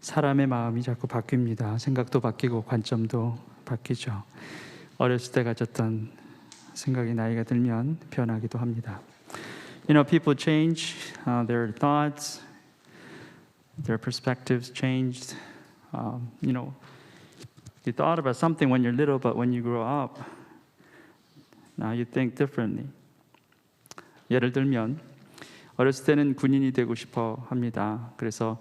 사람의 마음이 자꾸 바뀝니다. 생각도 바뀌고 관점도 바뀌죠. 어렸을 때 가졌던 생각이 나이가 들면 변하기도 합니다. People change, their thoughts, their perspectives changed. You thought about something when you're little, but when you grow up, now you think differently. 예를 들면 어렸을 때는 군인이 되고 싶어 합니다. 그래서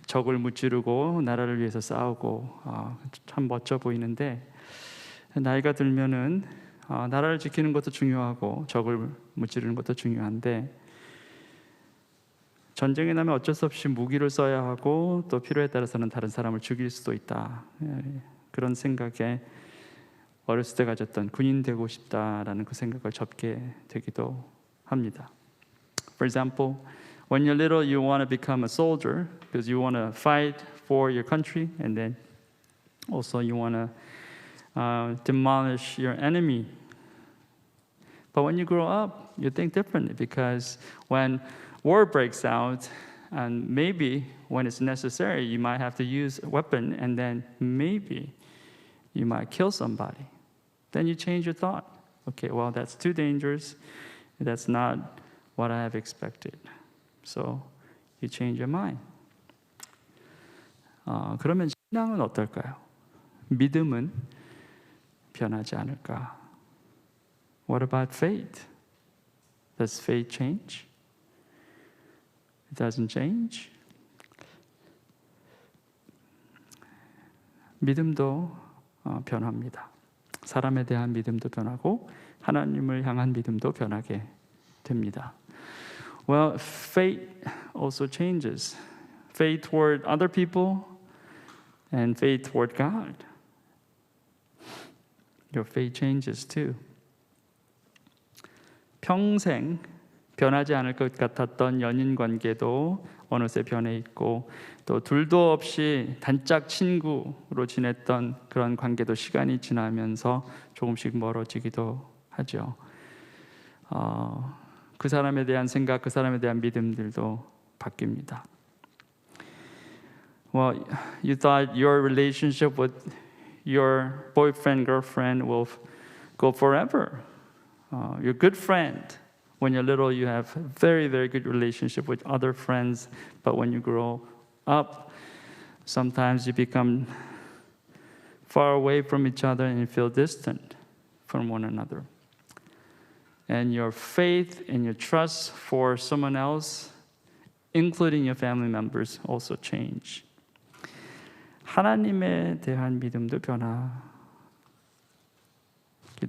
적을 무찌르고 나라를 위해서 싸우고 참 멋져 보이는데 나이가 들면은 나라를 지키는 것도 중요하고 적을 무찌르는 것도 중요한데 전쟁이 나면 어쩔 수 없이 무기를 써야 하고 또 필요에 따라서는 다른 사람을 죽일 수도 있다. 그런 생각에 어렸을 때 가졌던 군인 되고 싶다라는 그 생각을 접게 되기도 합니다. For example, when you're little, you want to become a soldier because you want to fight for your country, and then also you want to demolish your enemy. But when you grow up, you think differently because when war breaks out, and maybe when it's necessary, you might have to use a weapon, and then maybe you might kill somebody. Then you change your thought. Okay, well, that's too dangerous. That's not what I have expected. So you change your mind. 그러면 신앙은 어떨까요? 믿음은 변하지 않을까? What about faith? Does faith change? It doesn't change. 믿음도 변합니다. 사람에 대한 믿음도 변하고 하나님을 향한 믿음도 변하게 됩니다. Well, faith also changes. Faith toward other people and faith toward God. Your faith changes too. 평생 변하지 않을 것 같았던 연인 관계도 어느새 변해 있고 또 둘도 없이 단짝 친구로 지냈던 그런 관계도 시간이 지나면서 조금씩 멀어지기도 하죠. 그 사람에 대한 생각, 그 사람에 대한 믿음들도 바뀝니다. Well, you thought your relationship with your boyfriend, girlfriend will go forever. Your good friend. When you're little, you have a very, very good relationship with other friends. But when you grow up, sometimes you become far away from each other and you feel distant from one another. And your faith and your trust for someone else, including your family members, also change. 하나님에 대한 믿음도 변하기도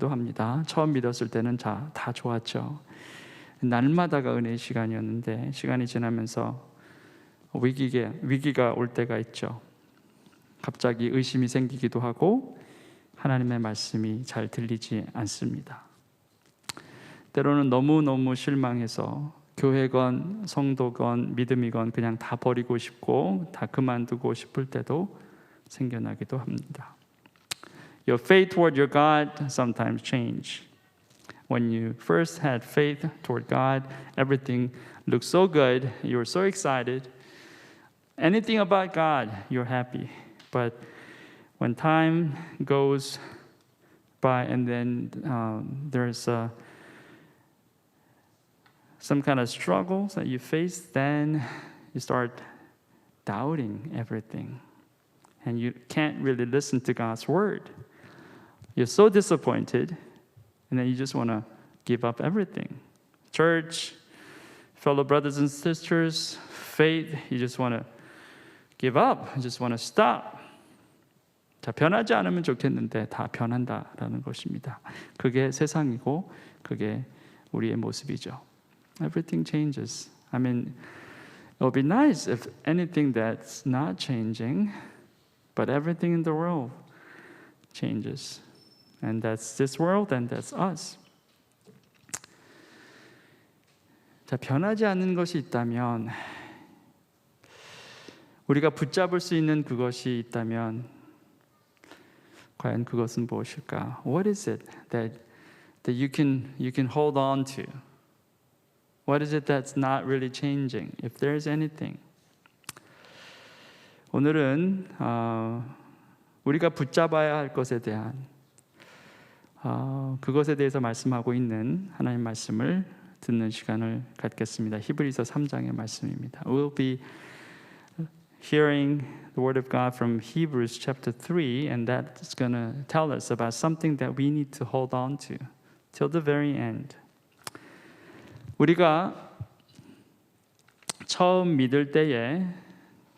합니다. 처음 믿었을 때는 다 좋았죠. 날마다가 은혜의 시간이었는데 시간이 지나면서 위기가 올 때가 있죠. 갑자기 의심이 생기기도 하고 하나님의 말씀이 잘 들리지 않습니다. 때로는 너무너무 실망해서 교회건 성도건 믿음이건 그냥 다 버리고 싶고 다 그만두고 싶을 때도 생겨나기도 합니다. Your faith toward your God sometimes change. When you first had faith toward God, everything looked so good, you were so excited. Anything about God, you're happy. But when time goes by and then there's some kind of struggles that you face, then you start doubting everything. And you can't really listen to God's word. You're so disappointed, and then you just want to give up everything. Church, fellow brothers and sisters, faith, you just want to give up. You just want to stop. 자, 변하지 않으면 좋겠는데 다 변한다라는 것입니다. 그게 세상이고 그게 우리의 모습이죠. Everything changes. I mean, it would be nice if anything that's not changing, but everything in the world changes. And that's this world and that's us. 자, 변하지 않는 것이 있다면 우리가 붙잡을 수 있는 그것이 있다면 과연 그것은 무엇일까? What is it that you can hold on to? What is it that's not really changing? If there is anything. 오늘은 우리가 붙잡아야 할 것에 대한 그것에 대해서 말씀하고 있는 하나님 말씀을 듣는 시간을 갖겠습니다. 히브리서 3장의 말씀입니다. We'll be hearing the word of God from Hebrews chapter 3, and that's going to tell us about something that we need to hold on to till the very end. 우리가 처음 믿을 때에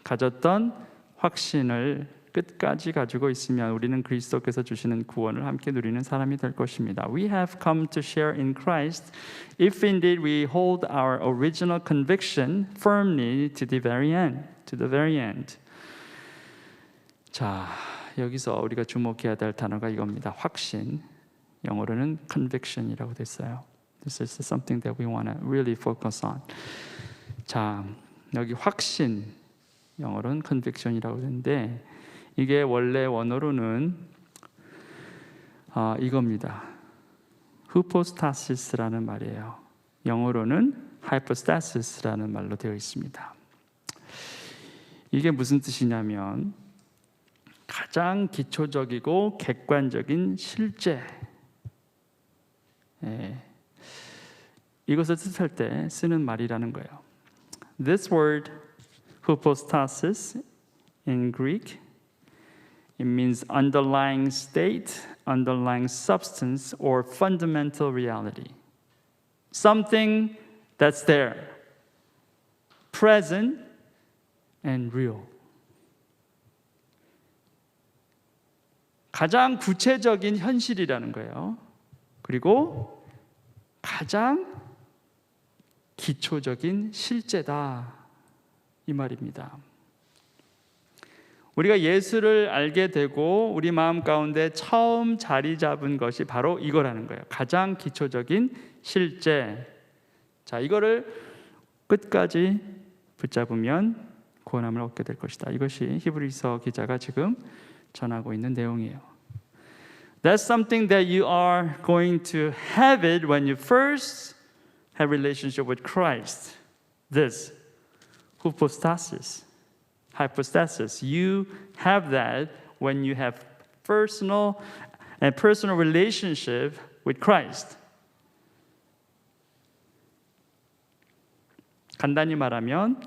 가졌던 확신을 끝까지 가지고 있으면 우리는 그리스도께서 주시는 구원을 함께 누리는 사람이 될 것입니다. We have come to share in Christ if indeed we hold our original conviction firmly to the very end. To the very end. 자, 여기서 우리가 주목해야 될 단어가 이겁니다. 확신. 영어로는 conviction이라고 됐어요. This is something that we want to really focus on. 자, 여기 확신. 영어로는 conviction이라고 되는데 이게 원래 원어로는 이겁니다. hypostasis라는 말이에요. 영어로는 hypostasis라는 말로 되어 있습니다. 이게 무슨 뜻이냐면 가장 기초적이고 객관적인 실제. 이것을 뜻할 때 쓰는 말이라는 거예요. This word hypostasis in Greek, it means underlying state, underlying substance, or fundamental reality. Something that's there, present and real. 가장 구체적인 현실이라는 거예요. 그리고 가장 기초적인 실제다. 이 말입니다. 우리가 예수를 알게 되고 우리 마음 가운데 처음 자리 잡은 것이 바로 이거라는 거예요. 가장 기초적인 실제. 자, 이거를 끝까지 붙잡으면 구원함을 얻게 될 것이다. 이것이 히브리서 기자가 지금 전하고 있는 내용이에요. That's something that you are going to have it when you first have relationship with Christ. This hypostasis. You have that when you have personal relationship with Christ. 간단히 말하면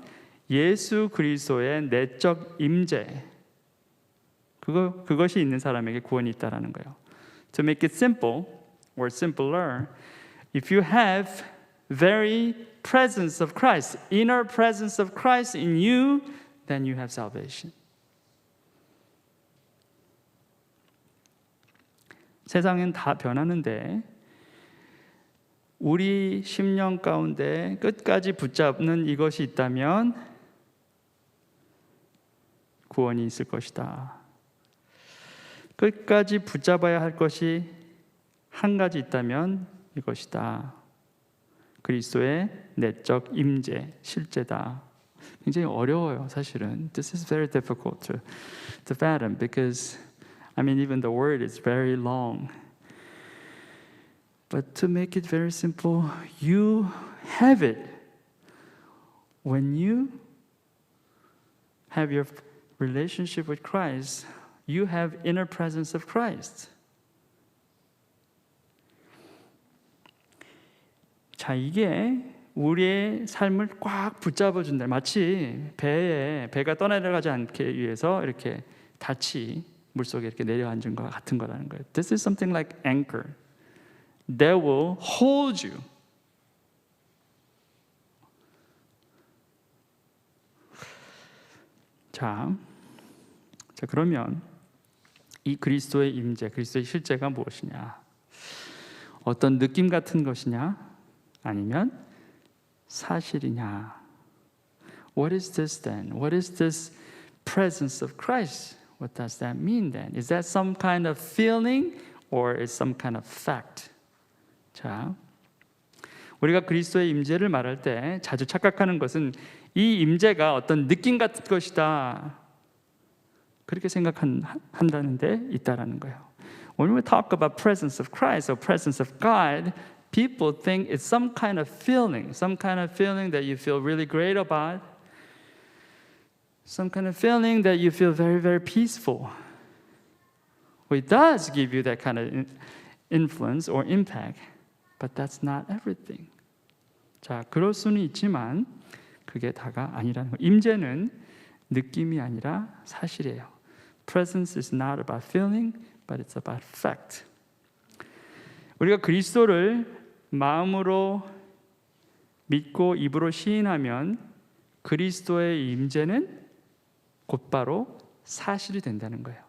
예수 그리스도의 내적 임재 그것이 있는 사람에게 구원이 있다라는 거예요. To make it simple or simpler, if you have very presence of Christ, inner presence of Christ in you, then you have salvation. 세상은 다 변하는데 우리 심령 가운데 끝까지 붙잡는 이것이 있다면 구원이 있을 것이다. 끝까지 붙잡아야 할 것이 한 가지 있다면 이것이다. 그리스도의 내적 임재, 실제다. 굉장히 어려워요, 사실은. This is very difficult to fathom because, even the word is very long. But to make it very simple, you have it. When you have your relationship with Christ, you have inner presence of Christ. 자, 이게 우리의 삶을 꽉 붙잡아준다. 마치 배가 떠내려가지 않게 위해서 이렇게 닻이 물속에 이렇게 내려앉은 것 같은 거라는 거예요. This is something like anchor that will hold you. 자, 그러면 이 그리스도의 임재, 그리스도의 실제가 무엇이냐? 어떤 느낌 같은 것이냐? 아니면 사실이냐? What is this then? What is this presence of Christ? What does that mean then? Is that some kind of feeling or is some kind of fact? 자, 우리가 그리스도의 임재를 말할 때 자주 착각하는 것은 이 임재가 어떤 느낌 같은 것이다. 그렇게 생각한다는데 있다라는 거예요. When we talk about presence of Christ or presence of God, people think it's some kind of feeling that you feel really great about, some kind of feeling that you feel very, very peaceful. Well, it does give you that kind of influence or impact, but that's not everything. 자, 그럴 수는 있지만 그게 다가 아니라는 거. 임재는 느낌이 아니라 사실이에요. Presence is not about feeling, but it's about fact. 우리가 그리스도를 마음으로 믿고 입으로 시인하면 그리스도의 임재는 곧바로 사실이 된다는 거예요.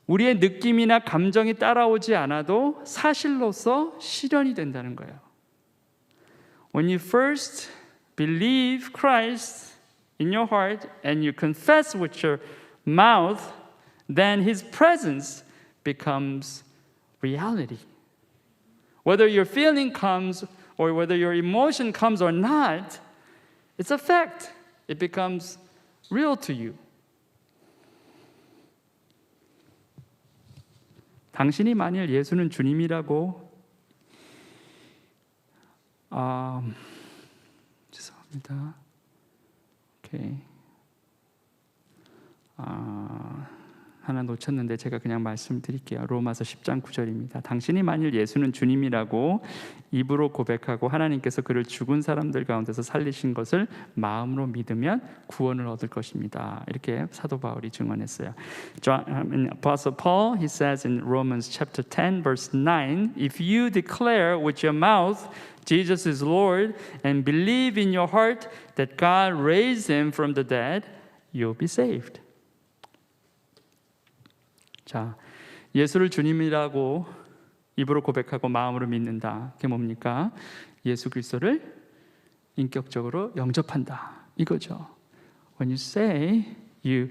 우리의 느낌이나 감정이 따라오지 않아도 사실로서 실현이 된다는 거예요. When you first believe Christ in your heart and you confess with your mouth, then His presence becomes reality. Whether your feeling comes or whether your emotion comes or not, it's a fact. It becomes real to you. 당신이 만일 예수는 주님이라고 죄송합니다. 오케이. 하나 놓쳤는데 제가 그냥 말씀드릴게요. 로마서 10장 9절입니다. 당신이 만일 예수는 주님이라고 입으로 고백하고 하나님께서 그를 죽은 사람들 가운데서 살리신 것을 마음으로 믿으면 구원을 얻을 것입니다. 이렇게 사도 바울이 증언했어요. Apostle Paul, he says in Romans chapter 10 verse 9, if you declare with your mouth Jesus is Lord and believe in your heart that God raised him from the dead, you'll be saved. 자, 예수를 주님이라고 입으로 고백하고 마음으로 믿는다. 그게 뭡니까? 예수 그리스도를 인격적으로 영접한다. 이거죠. When you say, you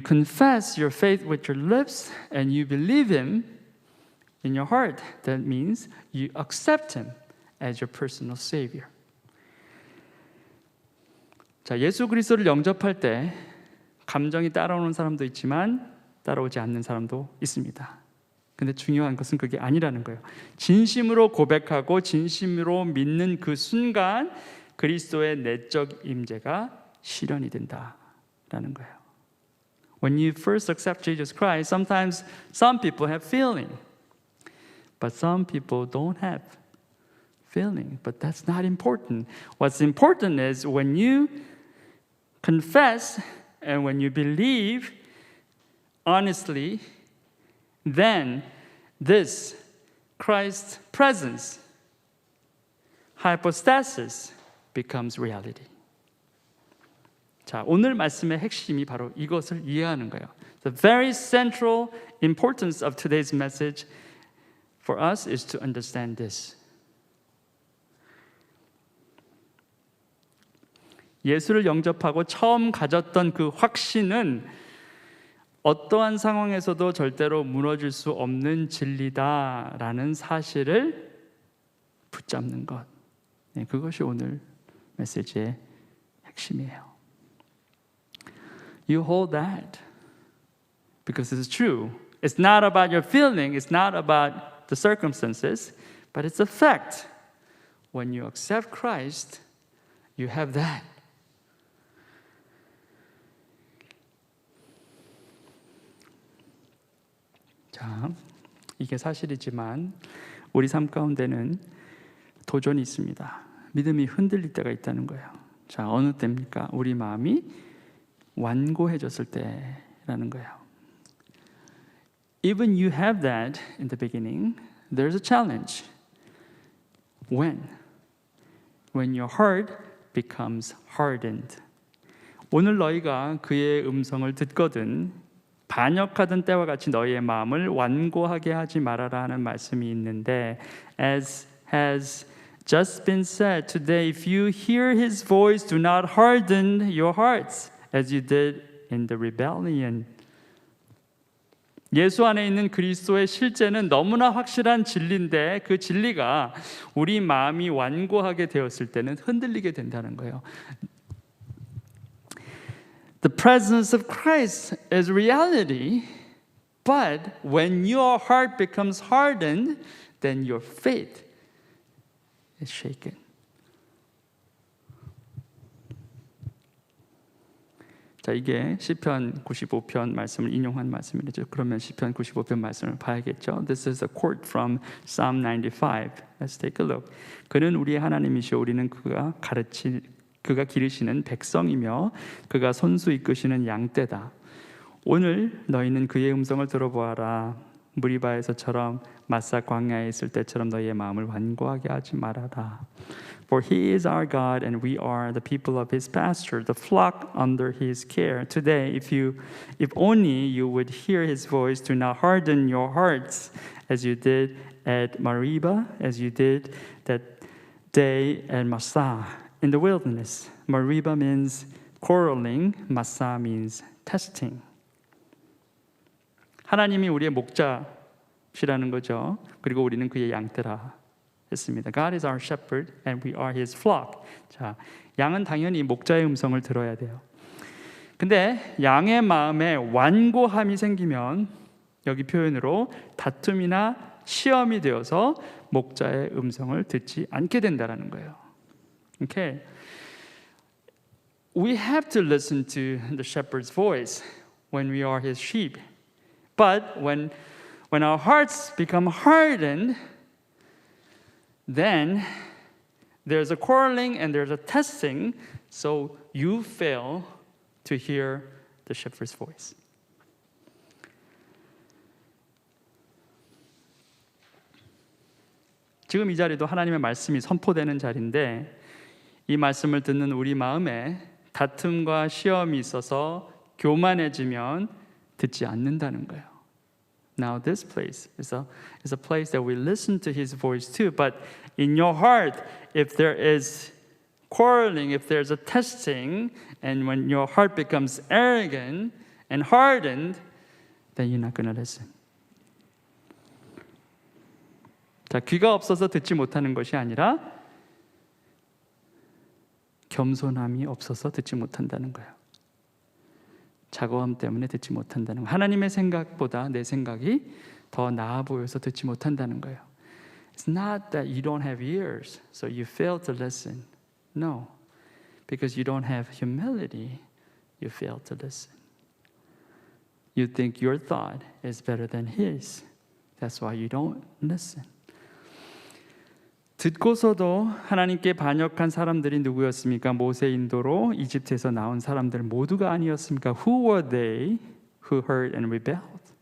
confess your faith with your lips and you believe Him in your heart, that means you accept Him as your personal Savior. 자, 예수 그리스도를 영접할 때 감정이 따라오는 사람도 있지만 따라오지 않는 사람도 있습니다. 근데 중요한 것은 그게 아니라는 거예요. 진심으로 고백하고 진심으로 믿는 그 순간 그리스도의 내적 임재가 실현이 된다라는 거예요. When you first accept Jesus Christ, sometimes some people have feeling, but some people don't have feeling. But that's not important. What's important is when you confess and when you believe honestly, then this Christ's presence, hypostasis, becomes reality. 자, 오늘 말씀의 핵심이 바로 이것을 이해하는 거예요. The very central importance of today's message for us is to understand this. 예수를 영접하고 처음 가졌던 그 확신은 어떠한 상황에서도 절대로 무너질 수 없는 진리다라는 사실을 붙잡는 것. 네, 그것이 오늘 메시지의 핵심이에요. You hold that because it's true. It's not about your feeling, it's not about the circumstances, but it's a fact. When you accept Christ, you have that. 자, 이게 사실이지만 우리 삶 가운데는 도전이 있습니다. 믿음이 흔들릴 때가 있다는 거예요. 자, 어느 때입니까? 우리 마음이 완고해졌을 때라는 거예요. Even you have that in the beginning, there's a challenge. When your heart becomes hardened. 오늘 너희가 그의 음성을 듣거든 반역하던 때와 같이 너희의 마음을 완고하게 하지 말아라 하는 말씀이 있는데 as has just been said today, if you hear his voice, do not harden your hearts as you did in the rebellion. 예수 안에 있는 그리스도의 실제는 너무나 확실한 진리인데 그 진리가 우리 마음이 완고하게 되었을 때는 흔들리게 된다는 거예요. The presence of Christ is reality, but when your heart becomes hardened, then your faith is shaken. 자, 이게 시편 95편 말씀을 인용한 말씀이죠. 그러면 시편 95편 말씀을 봐야겠죠. This is a quote from Psalm 95. Let's take a look. 그는 우리의 하나님이시오. 우리는 그가 기르시는 백성이며 그가 손수 이끄시는 양떼다. 오늘 너희는 그의 음성을 들어보아라. 무리바에서처럼 마사 광야에 있을 때처럼 너희의 마음을 완고하게 하지 말아라. For he is our God and we are the people of his pasture, the flock under his care. Today, if only you would hear his voice, do not harden your hearts as you did at Meribah, as you did that day at Massah in the wilderness. Meribah means quarreling, Massah means testing. 하나님이 우리의 목자시라는 거죠. 그리고 우리는 그의 양떼라 했습니다. God is our shepherd and we are his flock. 자, 양은 당연히 목자의 음성을 들어야 돼요. 근데 양의 마음에 완고함이 생기면 여기 표현으로 다툼이나 시험이 되어서 목자의 음성을 듣지 않게 된다라는 거예요. Okay. We have to listen to the shepherd's voice when we are his sheep. But when our hearts become hardened, then there's a quarreling and there's a testing, so you fail to hear the shepherd's voice. 지금 이 자리도 하나님의 말씀이 선포되는 자리인데 이 말씀을 듣는 우리 마음에 다툼과 시험이 있어서 교만해지면 듣지 않는다는 거예요. Now this place is a place that we listen to his voice too. But in your heart, if there is quarreling, if there's a testing, and when your heart becomes arrogant and hardened, then you're not going to listen. 자, 귀가 없어서 듣지 못하는 것이 아니라 겸손함이 없어서 듣지 못한다는 거예요. 자고함 때문에 듣지 못한다는 거예요. 하나님의 생각보다 내 생각이 더 나아 보여서 듣지 못한다는 거예요. It's not that you don't have ears, so you fail to listen. No, because you don't have humility, you fail to listen. You think your thought is better than his. That's why you don't listen. 듣고서도 하나님께 반역한 사람들이 누구였습니까? 모세 인도로 이집트에서 나온 사람들 모두가 아니었습니까? Who were they who heard and rebelled?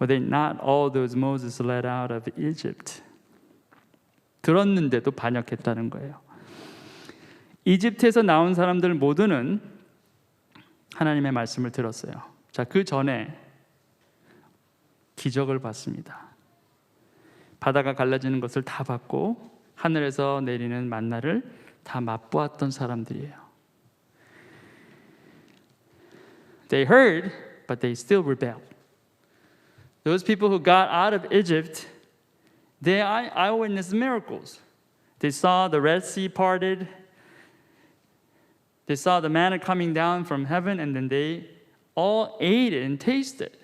Were they not all those Moses led out of Egypt? 들었는데도 반역했다는 거예요. 이집트에서 나온 사람들 모두는 하나님의 말씀을 들었어요. 자, 그 전에 기적을 봤습니다. 바다가 갈라지는 것을 다 봤고 하늘에서 내리는 만나를 다 맛보았던 사람들이에요. They heard, but they still rebelled. Those people who got out of Egypt, they eyewitnessed miracles. They saw the Red Sea parted. They saw the manna coming down from heaven, and then they all ate it and tasted it.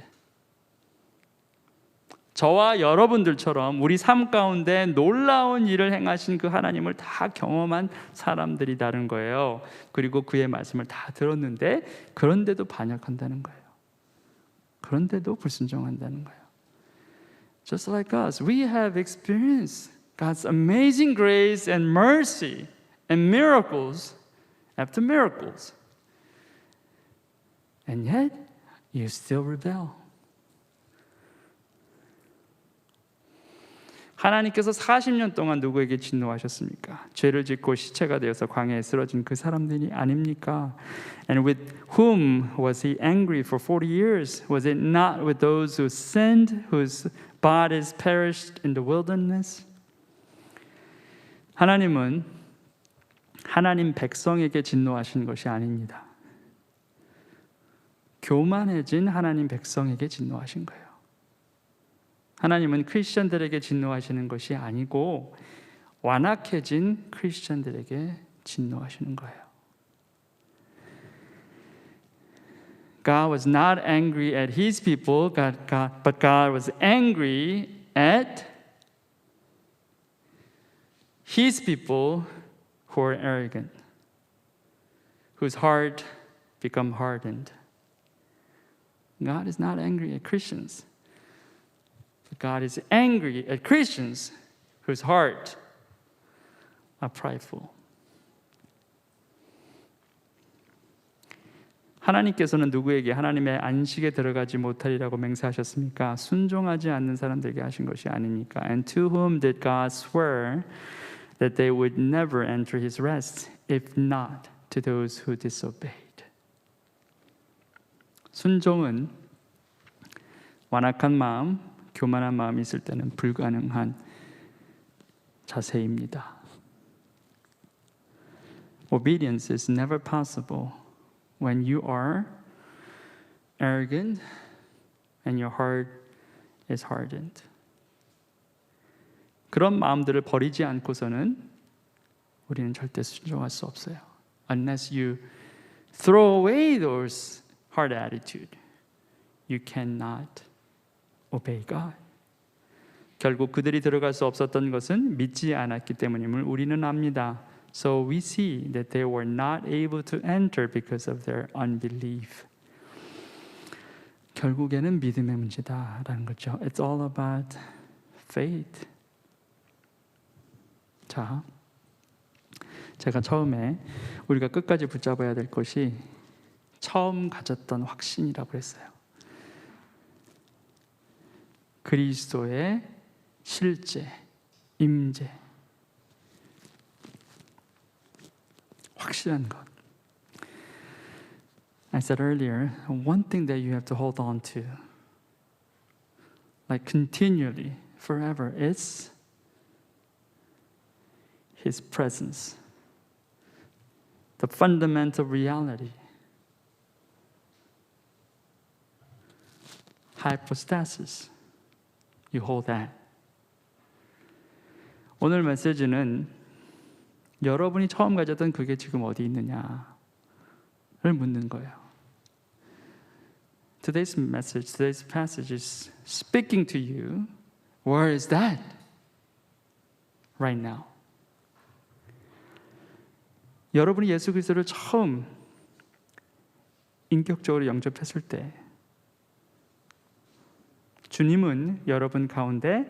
저와 여러분들처럼 우리 삶 가운데 놀라운 일을 행하신 그 하나님을 다 경험한 사람들이라는 거예요. 그리고 그의 말씀을 다 들었는데 그런데도 반역한다는 거예요. 그런데도 불순종한다는 거예요. Just like us, we have experienced God's amazing grace and mercy and miracles after miracles. And yet, you still rebel. 하나님께서 40년 동안 누구에게 진노하셨습니까? 죄를 짓고 시체가 되어서 광야에 쓰러진 그 사람들이 아닙니까? And with whom was he angry for 40 years? Was it not with those who sinned, whose bodies perished in the wilderness? 하나님은 하나님 백성에게 진노하신 것이 아닙니다. 교만해진 하나님 백성에게 진노하신 거예요. 하나님은 크리스천들에게 진노하시는 것이 아니고 완악해진 크리스천들에게 진노하시는 거예요. God was not angry at his people, but God was angry at his people who are arrogant, whose heart become hardened. God is not angry at Christians. But God is angry at Christians whose heart are prideful. 하나님께서는 누구에게 하나님의 안식에 들어가지 못하리라고 맹세하셨습니까? 순종하지 않는 사람들에게 하신 것이 아니니까. And to whom did God swear that they would never enter his rest, if not to those who disobeyed? 순종은 완악한 마음, 교만한 마음이 있을 때는 불가능한 자세입니다. Obedience is never possible when you are arrogant and your heart is hardened. 그런 마음들을 버리지 않고서는 우리는 절대 순종할 수 없어요. Unless you throw away those hard attitude, you cannot obey God. 결국 그들이 들어갈 수 없었던 것은 믿지 않았기 때문임을 우리는 압니다. So we see that they were not able to enter because of their unbelief. 결국에는 믿음의 문제다라는 거죠. It's all about faith. 자, 제가 처음에 우리가 끝까지 붙잡아야 될 것이 처음 가졌던 확신이라고 했어요. 그리스도의 실제, 임재, 확실한 것. I said earlier, one thing that you have to hold on to, like continually, forever, is His presence, the fundamental reality, hypostasis. You hold that. 오늘 메시지는 여러분이 처음 가졌던 그게 지금 어디 있느냐를 묻는 거예요. Today's message, today's passage is speaking to you. Where is that right now? 여러분이 예수 그리스도를 처음 인격적으로 영접했을 때 주님은 여러분 가운데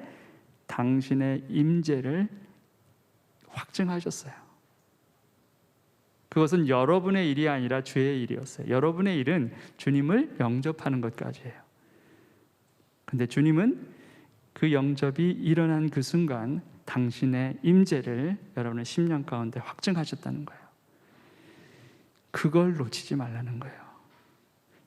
당신의 임재를 확증하셨어요. 그것은 여러분의 일이 아니라 주의 일이었어요. 여러분의 일은 주님을 영접하는 것까지예요. 근데 주님은 그 영접이 일어난 그 순간 당신의 임재를 여러분의 심령 가운데 확증하셨다는 거예요. 그걸 놓치지 말라는 거예요.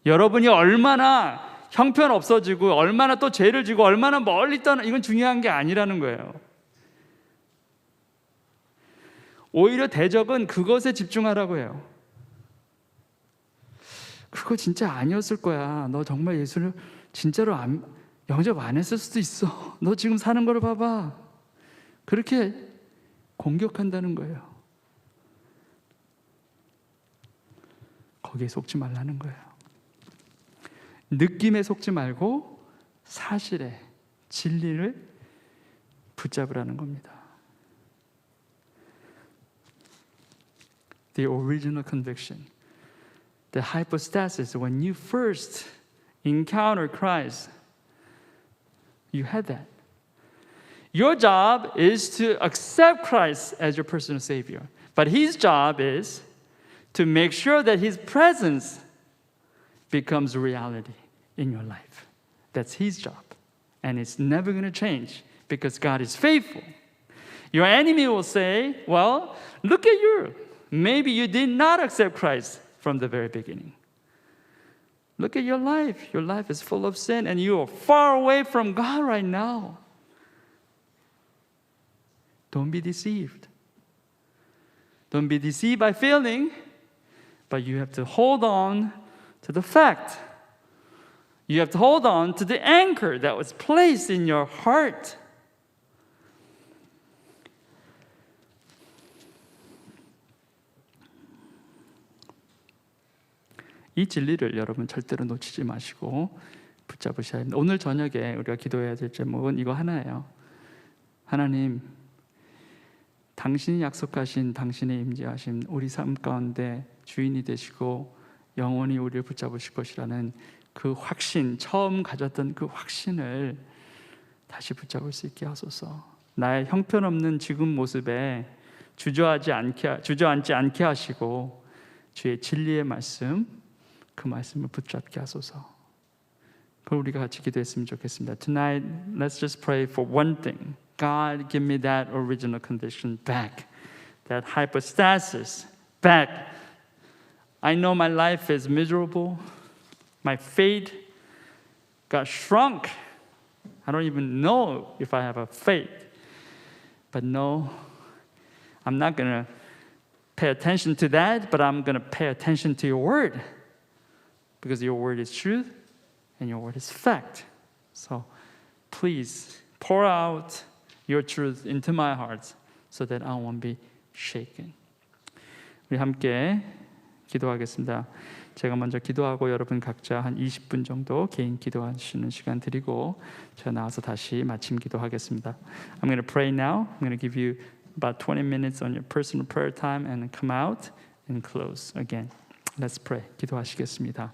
여러분이 얼마나 형편없어지고 얼마나 또 죄를 지고 얼마나 멀리 떠나 이건 중요한 게 아니라는 거예요. 오히려 대적은 그것에 집중하라고 해요. 그거 진짜 아니었을 거야. 너 정말 예수를 진짜로 영접 안 했을 수도 있어. 너 지금 사는 거를 봐봐. 그렇게 공격한다는 거예요. 거기에 속지 말라는 거예요. 느낌에 속지 말고 사실에 진리를 붙잡으라는 겁니다. The original conviction, the hypostasis, when you first encounter Christ, you had that. Your job is to accept Christ as your personal Savior. But His job is to make sure that His presence becomes reality in your life. That's His job. And it's never going to change because God is faithful. Your enemy will say, well, look at you. Maybe you did not accept Christ from the very beginning. Look at your life. Your life is full of sin and you are far away from God right now. Don't be deceived. Don't be deceived by feeling, but you have to hold on to the fact. You have to hold on to the anchor that was placed in your heart. 이 진리를 여러분 절대로 놓치지 마시고 붙잡으셔야 합니다. 오늘 저녁에 우리가 기도해야 될 제목은 이거 하나예요. 하나님, 당신이 약속하신 당신의 임재하심 우리 삶 가운데 주인이 되시고 영원히 우리를 붙잡으실 것이라는 그 확신, 처음 가졌던 그 확신을 다시 붙잡을 수 있게 하소서. 나의 형편없는 지금 모습에 주저앉지 않게 하시고 주의 진리의 말씀, 그 말씀을 붙잡게 하소서. 그걸 우리가 같이 기도했으면 좋겠습니다. Tonight, let's just pray for one thing. God, give me that original condition back, that hypostasis back. I know my life is miserable. My faith got shrunk. I don't even know if I have a faith. But no, I'm not going to pay attention to that, but I'm going to pay attention to your word. Because your word is truth and your word is fact. So please pour out your truth into my heart so that I won't be shaken. 우리 함께 기도하겠습니다. 제가 먼저 기도하고 여러분 각자 한 20분 정도 개인 기도하시는 시간 드리고 제가 나와서 다시 마침 기도하겠습니다. I'm going to pray now. I'm going to give you about 20 minutes on your personal prayer time and come out and close again. Let's pray. 기도하시겠습니다.